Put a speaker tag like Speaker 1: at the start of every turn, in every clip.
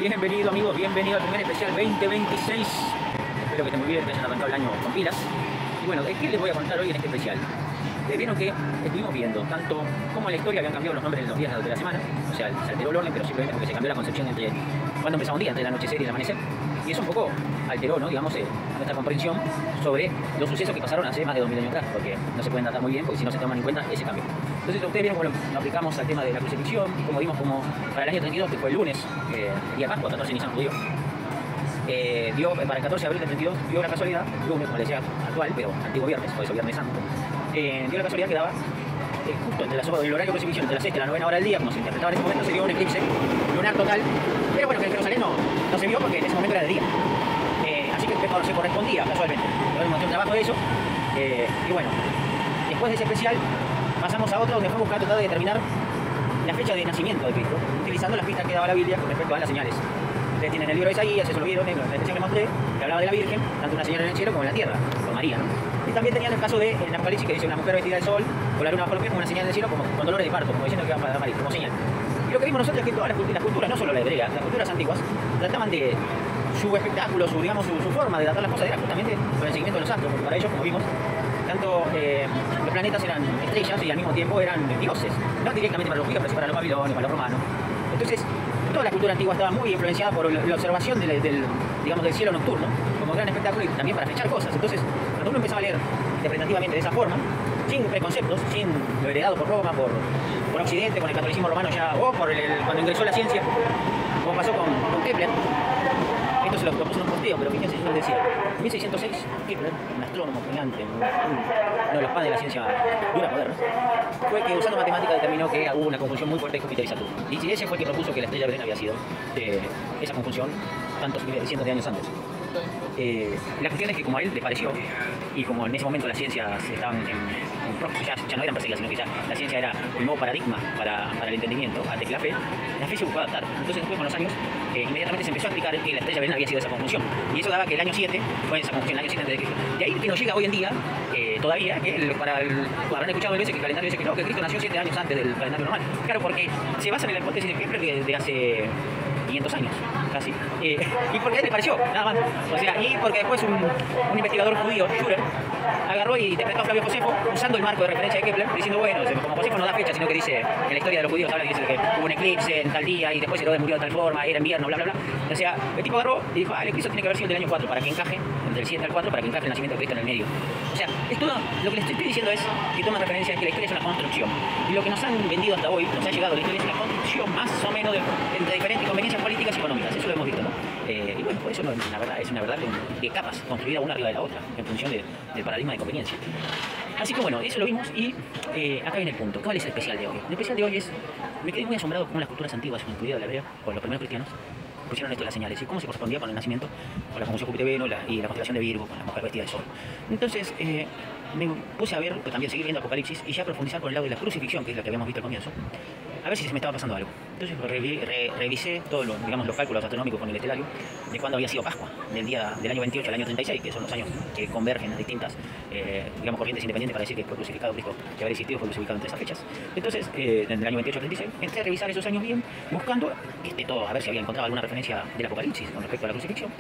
Speaker 1: Bienvenido amigos, bienvenido al primer especial 2026. Espero que estén muy bien, que hayan arrancado el año con pilas. Y bueno, ¿de qué les voy a contar hoy en este especial? Vieron que estuvimos viendo tanto cómo en la historia habían cambiado los nombres de los días de la semana, o sea, se alteró el orden, pero simplemente porque se cambió la concepción entre cuando empezaba un día, entre el anochecer y el amanecer. Y eso un poco alteró, ¿no? Digamos, nuestra comprensión sobre los sucesos que pasaron hace más de 2000 años atrás, porque no se pueden datar muy bien, porque si no se toman en cuenta ese cambio. Entonces ustedes vieron cómo lo aplicamos al tema de la crucifixión, y como vimos como para el año 32, que fue el lunes, el día de Pascua, 14 de Nisan judío, para el 14 de abril del 32 dio la casualidad, lunes, como le decía actual, pero antiguo viernes, por eso viernes santo, dio la casualidad que daba justo entre el horario de crucifixión, entre la 6 y la 9 hora del día, como se interpretaba en ese momento, se dio un eclipse lunar total, pero bueno, que en Jerusalén no se vio porque en ese momento era de día. Así que se correspondía casualmente. Tuvimos un trabajo de eso. Y bueno, después de ese especial pasamos a otro donde fue buscar tratar de determinar la fecha de nacimiento de Cristo, utilizando las pistas que daba la Biblia con respecto a las señales. Ustedes tienen el libro de Isaías, eso lo vieron en la descripción que mostré, que hablaba de la Virgen, tanto una señal en el cielo como en la tierra, con María, ¿no? Y también tenían el caso de en Apocalipsis que dice una mujer vestida de sol, con la luna bajo los pies, como una señal del cielo, como con dolores de parto, como diciendo que va a parir, como señal. Y lo que vimos nosotros es que todas las culturas, no solo la hebrea, las culturas antiguas, trataban de su espectáculo, su forma de datar las cosas era justamente con el seguimiento de los astros, porque para ellos, como vimos, tanto los planetas eran estrellas y al mismo tiempo eran dioses, no directamente para los griegos, pero sí para los babilonios, para los romanos. Entonces, toda la cultura antigua estaba muy influenciada por la observación del cielo nocturno, como gran espectáculo y también para fechar cosas. Entonces, cuando uno empezaba a leer interpretativamente de esa forma, sin preconceptos, sin lo heredado por Roma, por Occidente, con el catolicismo romano ya, o cuando ingresó la ciencia, como pasó con Kepler. Esto se lo puso en un posteo, pero fíjense, yo les decía, en 1606, Kepler, un astrónomo gigante, uno de los padres de la ciencia dura moderna, fue que usando matemática determinó que hubo una conjunción muy fuerte de Júpiter y Saturno. Y ese fue el que propuso que la estrella Belén había sido esa conjunción tantos cientos de años antes. La cuestión es que como a él le pareció, y como en ese momento las ciencias estaban ya no eran perseguidas, sino que ya la ciencia era un nuevo paradigma para el entendimiento, antes que la fe se buscó adaptar. Entonces después con los años, inmediatamente se empezó a explicar que la estrella Belén había sido esa conjunción. Y eso daba que el año 7 fue esa conjunción, el año 7 antes de Cristo. De ahí que nos llega hoy en día, todavía, que habrán escuchado veces que el calendario dice que no, que Cristo nació 7 años antes del calendario normal. Claro, porque se basa en la hipótesis de Kepler de hace 500 años, casi. Y porque a él le pareció, nada más. O sea, y porque después un investigador judío, Schurer, agarró y interpretó a Flavio Josefo usando el marco de referencia de Kepler, diciendo, bueno, como Josefo no da fecha, sino que dice, en la historia de los judíos habla y dice que hubo un eclipse en tal día y después Herodes murió de tal forma, era invierno, bla, bla, bla. O sea, el tipo agarró y dijo, el eclipse tiene que haber sido del año 4 para que encaje, del 7 al 4, para que encaje el nacimiento de Cristo en el medio. O sea, es todo, lo que les estoy diciendo es que toman referencia es que la historia es una construcción. Y lo que nos han vendido hasta hoy, nos ha llegado, la historia es una construcción más o menos entre diferentes conveniencias políticas y económicas. Eso lo hemos visto, ¿no? Y bueno, por eso no, es una verdad de capas, construida una arriba de la otra, en función del paradigma de conveniencia. Así que bueno, eso lo vimos y acá viene el punto. ¿Cuál es el especial de hoy? El especial de hoy es, me quedé muy asombrado con las culturas antiguas, incluida la hebrea, o los primeros cristianos, pusieron esto de las señales y cómo se correspondía con el nacimiento, con la conjunción Júpiter-Venus y la constelación de Virgo, con la mujer vestida de sol. Entonces, me puse a ver, pero también seguir viendo Apocalipsis y ya profundizar por el lado de la crucifixión, que es la que habíamos visto al comienzo, a ver si se me estaba pasando algo. Entonces revisé todos los cálculos astronómicos con el estelario de cuándo había sido Pascua, del año 28 al año 36, que son los años que convergen las distintas corrientes independientes para decir que fue crucificado Cristo, que haber existido fue crucificado entre esas fechas. Entonces, desde el año 28 al 36, entré a revisar esos años bien, buscando todo, a ver si había encontrado alguna referencia del Apocalipsis con respecto a la crucifixión,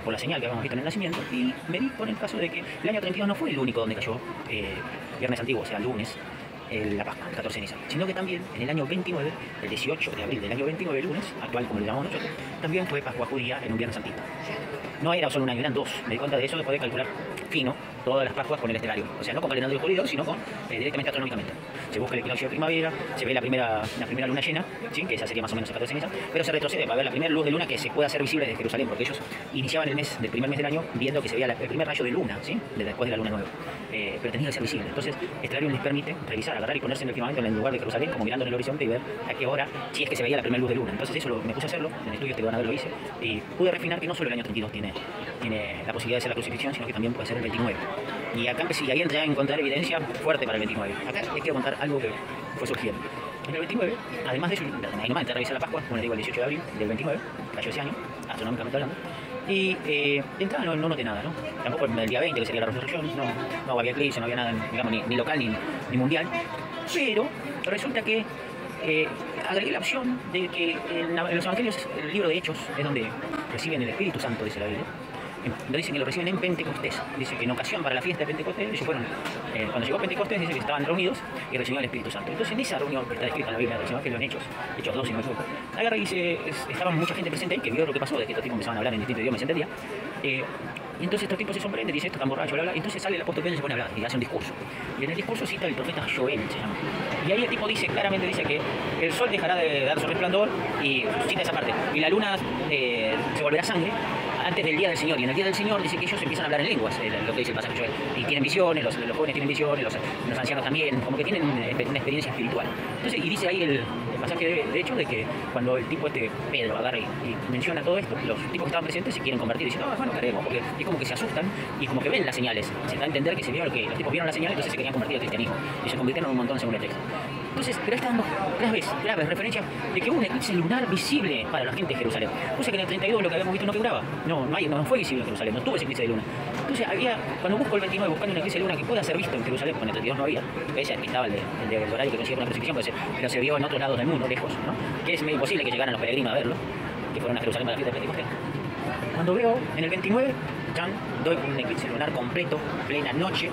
Speaker 1: por la señal que habíamos visto en el nacimiento, y me di con el caso de que el año 32 no fue el único donde cayó viernes antiguo, o sea, lunes, la Pascua, el 14 de Nisan, sino que también en el año 29, el 18 de abril del año 29, el lunes, actual como lo llamamos nosotros, también fue Pascua judía en un viernes antiguo. No era solo un año, eran dos. Me di cuenta de eso después de calcular fino todas las Pascuas con el estelario. O sea, no con calendario judío, sino directamente astronómicamente. Se busca el equinoccio de primavera, se ve la primera luna llena, ¿sí? Que esa sería más o menos el 14 de Nisan, pero se retrocede para ver la primera luz de luna que se puede hacer visible desde Jerusalén, porque ellos iniciaban el primer mes del año viendo que se veía el primer rayo de luna, ¿sí? Después de la luna nueva. Pero tenía que ser visible. Entonces, estelario les permite revisar, agarrar y ponerse en el firmamento en el lugar de Jerusalén, como mirando en el horizonte y ver a qué hora, si es que se veía la primera luz de luna. Entonces, eso me puse a hacerlo, en el estudio que van a ver lo hice, y pude refinar que no solo el año 32 tiene la posibilidad de ser la crucifixión, sino que también puede ser el 29. Y acá empecé, y ahí entré a encontrar evidencia fuerte para el 29. Acá les quiero contar algo que fue surgiendo. En el 29, además de eso, ahí nomás entré a revisar la Pascua, como les digo, el 18 de abril del 29, cayó ese año, astronómicamente hablando. Y de entrada no noté nada, ¿no? Tampoco el día 20, que sería la resurrección, no había eclipse, no había nada, digamos, ni local ni mundial. Pero resulta que agregué la opción de que en los evangelios, el libro de Hechos, es donde reciben el Espíritu Santo, dice la Biblia. Donde dice que lo reciben en Pentecostés. Dice que en ocasión para la fiesta de Pentecostés, ellos fueron, cuando llegó Pentecostés, dice que estaban reunidos y recibieron el Espíritu Santo. Entonces, en esa reunión que está descrita en la Biblia, los evangelios en Hechos 2 y no me equivoco, agarra y dice, estaba mucha gente presente ahí que vio lo que pasó, de que estos tipos empezaban a hablar en distintos idiomas, se entendía. Y entonces estos tipos se sorprenden, dice esto tan borracho, bla, bla, y entonces sale el apóstol Pedro y se pone a hablar y hace un discurso. Y en el discurso cita el profeta Joel, se llama. Y ahí el tipo dice, claramente dice que el sol dejará de dar su resplandor, y cita esa parte, y la luna se volverá sangre antes del día del Señor. Y en el día del Señor dice que ellos empiezan a hablar en lenguas, lo que dice el pasaje Joel. Y tienen visiones, los jóvenes tienen visiones, los ancianos también, como que tienen una experiencia espiritual. Entonces, y dice ahí el pasaje de hecho de que cuando el tipo Pedro, agarra y menciona todo esto, los tipos que estaban presentes se quieren convertir y dicen, no, bueno, queremos, porque es como que se asustan y como que ven las señales. Se da a entender que se vio lo que los tipos vieron las señales, entonces se querían convertir al cristianismo. Y se convirtieron un montón según el texto. Entonces, pero está dando graves referencias de que hubo un eclipse lunar visible para la gente de Jerusalén. Cosa que en el 32 lo que habíamos visto no figuraba. No fue visible en Jerusalén, no tuvo ese eclipse de luna. Entonces cuando busco el 29 buscando un eclipse de luna que pueda ser visto en Jerusalén, porque en el 32 no había, ese aquí estaba el horario que consiguieron la crucifixión, pero se vio en otros lados del mundo, lejos, ¿no? Que es medio imposible que llegaran los peregrinos a verlo, que fueron a Jerusalén para la fiesta de Pentecostés. Cuando veo en el 29, ya doy un eclipse lunar completo, plena noche,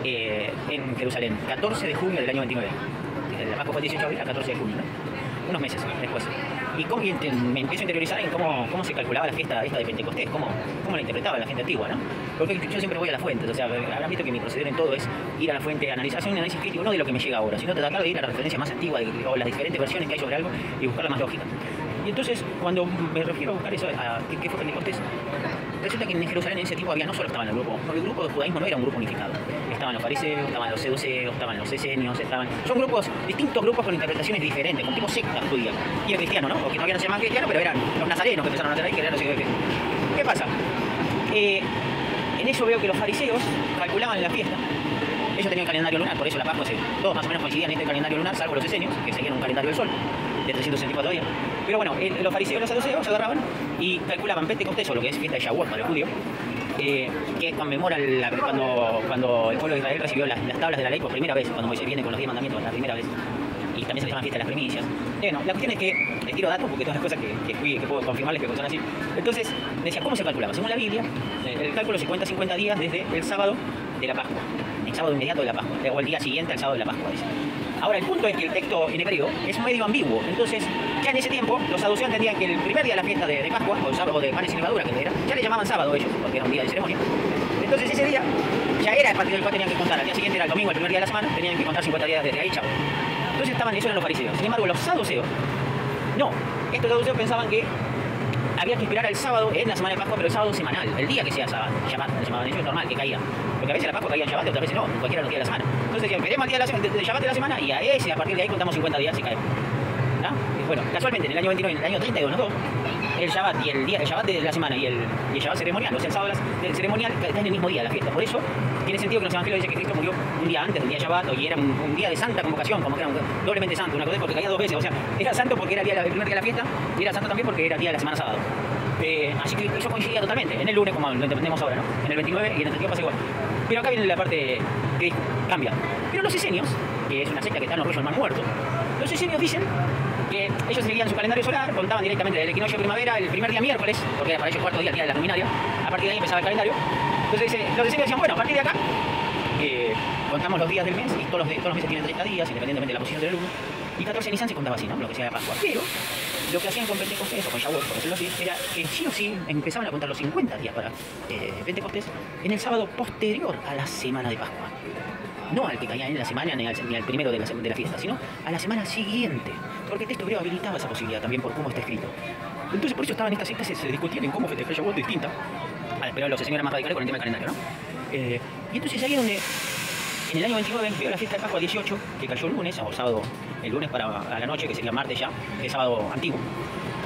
Speaker 1: en Jerusalén, 14 de junio del año 29. La Pascua fue el 18 de abril a 14 de junio, ¿no? Unos meses después. Y me empiezo a interiorizar en cómo se calculaba la fiesta esta de Pentecostés, cómo la interpretaba la gente antigua, ¿no? Porque yo siempre voy a la fuente, o sea, habrán visto que mi proceder en todo es ir a la fuente, analizar, hacer un análisis crítico, no de lo que me llega ahora, sino tratar de ir a la referencia más antigua o las diferentes versiones que hay sobre algo y buscar la más lógica. Y entonces, cuando me refiero a buscar eso, a qué fue Pentecostés, resulta que en Jerusalén en ese tiempo había no solo estaban el grupo de judaísmo no era un grupo unificado. Estaban los fariseos, estaban los seduceos, estaban los esenios, son distintos grupos con interpretaciones diferentes, con tipo secta judía. Y el cristiano, ¿no? Porque todavía no se llamaban cristianos, pero eran los nazarenos que empezaron a tener ahí, que eran los hijos de Cristo. ¿Qué pasa? En eso veo que los fariseos calculaban la fiesta. Ellos tenían calendario lunar, por eso la Pascua todos más o menos coincidían en este calendario lunar, salvo los esenios, que seguían un calendario del sol, de 364 días. Pero bueno, los fariseos y los saduceos se agarraban y calculaban Pentecostés, o lo que es fiesta de Shavuot para el judío, que conmemora cuando el pueblo de Israel recibió las tablas de la ley por primera vez, cuando Moisés viene con los 10 mandamientos la primera vez. Y también se llama fiesta de las primicias. Bueno, la cuestión es que les tiro datos porque todas las cosas que puedo confirmarles que son así. Entonces, decía, ¿cómo se calculaba? Según la Biblia, el cálculo se cuenta 50 días desde el sábado de la Pascua, el sábado inmediato de la Pascua, o el día siguiente al sábado de la Pascua, dice. Ahora, el punto es que el texto en hebreo es medio ambiguo. Entonces, ya en ese tiempo, los saduceos entendían que el primer día de la fiesta de Pascua, o sábado de panes sin levadura, que era, ya le llamaban sábado ellos, porque era un día de ceremonia. Entonces, ese día ya era el partido del cual tenían que contar. Al día siguiente era el domingo, el primer día de la semana, tenían que contar 50 días desde ahí, chao. Entonces eso eran los fariseos. Sin embargo, los saduceos, no. Estos saduceos pensaban que había que esperar al sábado en la semana de Pascua, pero el sábado semanal, el día que sea sábado, Shabbat, le llamaban ellos, normal, que caía. Porque a veces la Pascua caía en Shabbat y otras veces no, en cualquiera de los días de la semana. Entonces decían, esperemos al día de Shabbat de la semana y a partir de ahí contamos 50 días y caemos. ¿Ah? Bueno, casualmente en el año 29 y en el año 32, ¿no? El Shabbat y el Shabbat de la semana y el Shabbat ceremonial, o sea, el sábado del ceremonial está en el mismo día de la fiesta. Por eso tiene sentido que los evangelios dicen que Cristo murió un día antes del día de Shabbat, y era un día de santa convocación, como que era doblemente santo, una cosa porque caía dos veces, o sea, era santo porque era el primer día de la fiesta y era santo también porque era el día de la semana sábado. Así que eso coincidía totalmente, en el lunes como lo entendemos ahora, ¿no? En el 29 y en el 32 pasa igual. Pero acá viene la parte que cambia. Pero los esenios, que es una secta que está en los rollos del mar muerto, los esenios dicen que ellos seguían su calendario solar, contaban directamente del equinoccio de primavera, el primer día miércoles, porque era para ellos el cuarto día, el día de la luminaria, a partir de ahí empezaba el calendario. Entonces los esenios decían, bueno, a partir de acá contamos los días del mes, y todos los meses tienen 30 días, independientemente de la posición de la luna, y 14 de Nisan se contaba así, ¿no? Lo que sea de Pascua. Pero lo que hacían con Pentecostés o con Shavuot, por decirlo así, era que sí o sí empezaban a contar los 50 días para Pentecostés en el sábado posterior a la semana de Pascua. No al que caía en la semana ni al primero de la fiesta, sino a la semana siguiente, porque el texto hebreo habilitaba esa posibilidad también por cómo está escrito. Entonces por eso estaban estas sectas, se discutían en cómo festejar Shavuot distinta, pero los esenios eran más radicales con el tema del calendario, ¿no? Y entonces ahí es donde en el año 29 veo la fiesta de Pascua 18, que cayó el lunes, o sábado, el lunes a la noche, que sería martes ya, que es sábado antiguo,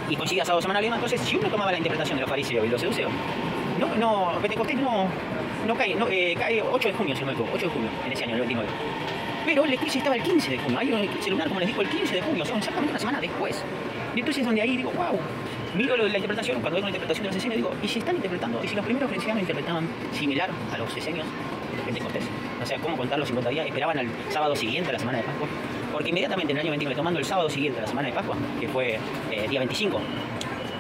Speaker 1: y coincide a sábado semanal y demás. Entonces, si uno tomaba la interpretación de los fariseos y los seduceos, Pentecostés no cae, cae 8 de junio, si no me equivoco, 8 de junio, en ese año, el 29. Pero el eclipse estaba el 15 de junio, hay un eclipse lunar, como les digo, el 15 de junio, o sea, exactamente una semana después. Y entonces es donde ahí digo, wow, miro la interpretación, cuando veo la interpretación de los esenios, digo, ¿y si están interpretando? ¿Y si los primeros cristianos interpretaban similar a los esenios de Pentecostés? O sea, ¿cómo contar los 50 días? ¿Esperaban al sábado siguiente a la semana de Pascua? Porque inmediatamente en el año 29, tomando el sábado siguiente a la semana de Pascua, que fue día 25,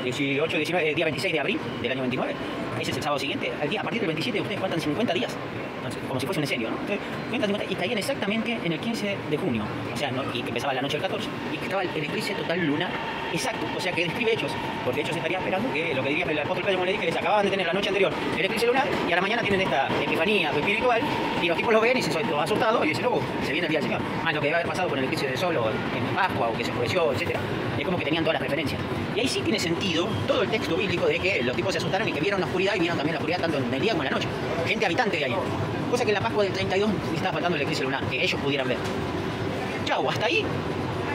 Speaker 1: 18, 19, día 26 de abril del año 29, ese es el sábado siguiente, a partir del 27 ustedes cuentan 50 días, entonces, como si fuese un serio, ¿no? Entonces, cuentan 50 y caían exactamente en el 15 de junio, o sea, ¿no? Y que empezaba la noche del 14, y que estaba el eclipse total lunar exacto, o sea, que describe Hechos, porque Hechos estaría esperando que lo que diría el apóstol Pedro, como le dije, les acababan de tener la noche anterior el eclipse lunar, y a la mañana tienen esta epifanía espiritual, y los tipos lo ven y se son asustados, y dicen, oh, se viene el día del Señor, más lo que debe haber pasado con el eclipse del sol, o en Pascua, o que se oscureció, etc. Es como que tenían todas las referencias. Y ahí sí tiene sentido todo el texto bíblico de que los tipos se asustaron y que vieron la oscuridad, y vieron también la oscuridad tanto en el día como en la noche. Gente habitante de ahí. Cosa que en la Pascua del 32 estaba faltando el eclipse lunar, que ellos pudieran ver. Chau, hasta ahí,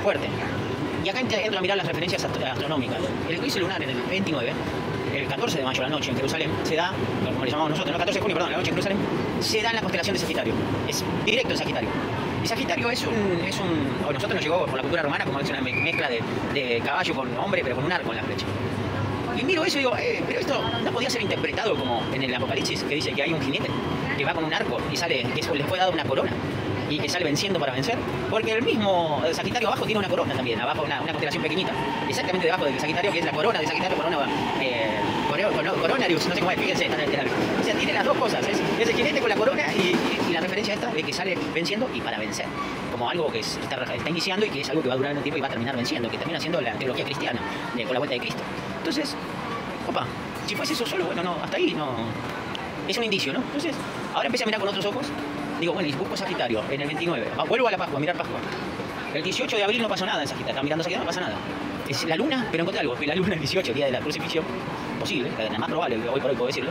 Speaker 1: fuerte. Y acá entro a mirar las referencias astronómicas. El eclipse lunar en el 29, el 14 de mayo, la noche en Jerusalén, se da, como le llamamos nosotros, no, 14 de junio, perdón, la noche en Jerusalén, se da en la constelación de Sagitario. Es directo en Sagitario. Y Sagitario o nosotros nos llegó por la cultura romana como es una mezcla de caballo con hombre, pero con un arco en la flecha. Y miro eso y digo, pero esto no podía ser interpretado como en el Apocalipsis, que dice que hay un jinete que va con un arco y sale, que les fue dado una corona y que sale venciendo para vencer, porque el mismo Sagitario abajo tiene una corona también, abajo una constelación pequeñita, exactamente debajo del Sagitario, que es la corona de Sagitario, coronarius, no sé cómo es, fíjense, está en el telario. O sea, tiene las dos cosas, es el jinete con la corona y la referencia esta de que sale venciendo y para vencer, como algo que está iniciando y que es algo que va a durar en el tiempo y va a terminar venciendo, que termina siendo la teología cristiana, con la vuelta de Cristo. Entonces, opa, si fuese eso solo, bueno, no, hasta ahí no. Es un indicio, ¿no? Entonces, ahora empecé a mirar con otros ojos. Digo, bueno, y busco Sagitario en el 29. Vuelvo a la Pascua, a mirar Pascua. El 18 de abril no pasó nada en Sagitario. Estaba mirando Sagitario, no pasa nada. Es la luna, pero encontré algo. La luna el 18, el día de la crucifixión, posible, la más probable, hoy por hoy puedo decirlo.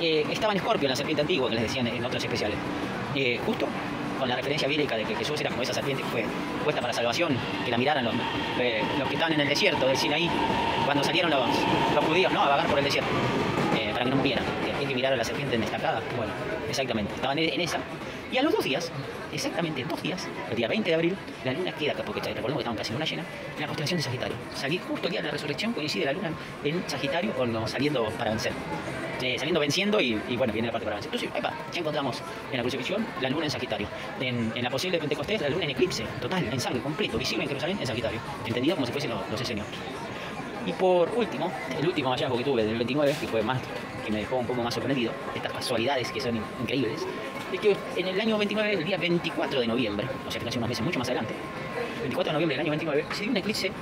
Speaker 1: Estaba en Escorpio, la serpiente antigua, que les decían en otros especiales. Justo con la referencia bíblica de que Jesús era como esa serpiente que fue puesta para salvación, que la miraran los que estaban en el desierto del Sinaí, cuando salieron los judíos, ¿no?, a vagar por el desierto, para que no murieran, que miraran a la serpiente destacada. Bueno, exactamente, estaban en esa. Y a los 2 días, exactamente 2 días, el día 20 de abril, la luna queda, porque recordemos que estaban casi en luna llena, en la constelación de Sagitario. Justo el día de la resurrección coincide la luna en Sagitario con saliendo para vencer. Saliendo venciendo y bueno, viene la parte para vencer. Entonces, ahí va, ya encontramos en la crucifixión la luna en Sagitario. En la posible de Pentecostés, la luna en eclipse, total, en sangre, completo, visible en Jerusalén, en Sagitario. Entendido como si fuesen los señores. Y por último, el último hallazgo que tuve del 29, que fue más, que me dejó un poco más sorprendido, estas casualidades que son increíbles, es que en el año 29, el día 24 de noviembre, o sea que hace unos meses mucho más adelante, el 24 de noviembre del año 29, se dio un eclipse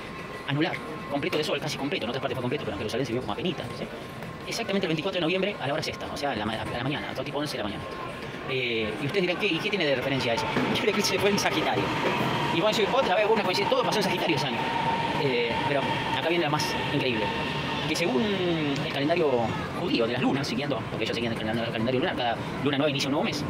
Speaker 1: anular, completo de sol, casi completo, en otras partes fue completo, pero en Jerusalén se vio como apenita, ¿sí? Exactamente el 24 de noviembre a la hora sexta, o sea, a la mañana, todo tipo 11 de la mañana. Y ustedes dirán, ¿qué tiene de referencia a eso? Que el eclipse fue en Sagitario. Y bueno, otra vez, una coincidencia, todo pasó en Sagitario ese año. Pero acá viene lo más increíble. Que según el calendario judío de las lunas, siguiendo, porque ellos seguían el calendario lunar, cada luna nueva inicia un nuevo mes.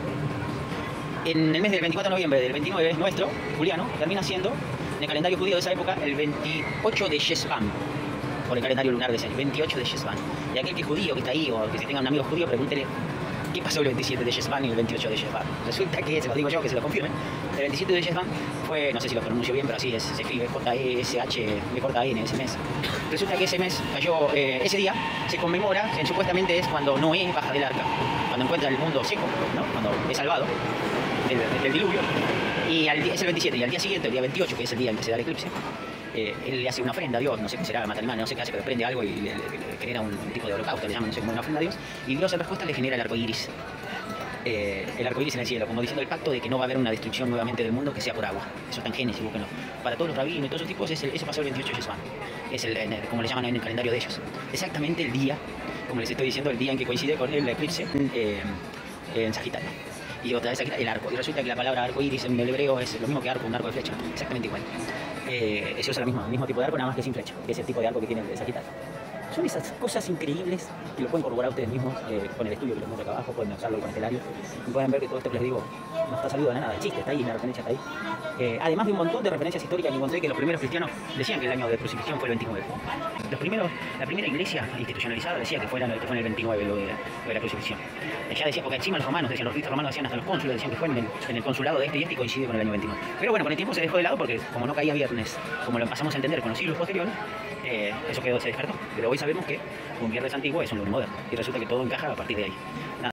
Speaker 1: En el mes del 24 de noviembre del 29 nuestro, juliano, termina siendo, en el calendario judío de esa época, el 28 de Shesvan, por el calendario lunar de ese año, 28 de Shesvan. Y aquel que es judío, que está ahí, o que tenga un amigo judío, pregúntele qué pasó el 27 de Shesvan y el 28 de Shesvan. Resulta que, se lo digo yo, que se lo confirmen, el 27 de Shesvan fue, no sé si lo pronuncio bien, pero así es, se escribe J-E-S-H-B-N ese mes. Resulta que ese mes cayó, ese día se conmemora, supuestamente es cuando Noé baja del arca, cuando encuentra el mundo seco, ¿no?, cuando es salvado del diluvio, y es el 27, y al día siguiente, el día 28, que es el día en que se da el eclipse, él le hace una ofrenda a Dios, no sé qué será, mata animal, no sé qué hace, pero prende algo y le genera un tipo de holocausto, le llaman, no sé, como una ofrenda a Dios, y Dios en respuesta le genera el arco iris. El arco iris en el cielo, como diciendo el pacto de que no va a haber una destrucción nuevamente del mundo que sea por agua. Eso está en Génesis, búsquenlo. Para todos los rabinos y todos esos tipos, eso pasó el 28 de Shesvan. Es como le llaman en el calendario de ellos. Exactamente el día, como les estoy diciendo, el día en que coincide con el eclipse en Sagitario. Y otra vez el arco. Y resulta que la palabra arco iris en el hebreo es lo mismo que arco, un arco de flecha. Exactamente igual. Se usa el mismo tipo de arco, nada más que sin flecha, que es el tipo de arco que tiene el Sagitario. Son esas cosas increíbles que lo pueden corroborar ustedes mismos con el estudio que les muestro acá abajo, pueden usarlo con el telario y pueden ver que todo esto que les digo no está salido de nada, el chiste está ahí, la referencia está ahí. Además de un montón de referencias históricas que encontré que los primeros cristianos decían que el año de crucifixión fue el 29. La primera iglesia institucionalizada decía que fue en el 29 lo de la crucifixión. Ya decía, porque encima los romanos decían, los reyes romanos decían, hasta los cónsules decían que fue en el consulado de este y coincide con el año 29. Pero bueno, con el tiempo se dejó de lado porque como no caía viernes, como lo pasamos a entender con los siglos posteriores, eso se descartó. Pero hoy sabemos que un viernes antiguo es un lunes moderno y resulta que todo encaja a partir de ahí. Nada.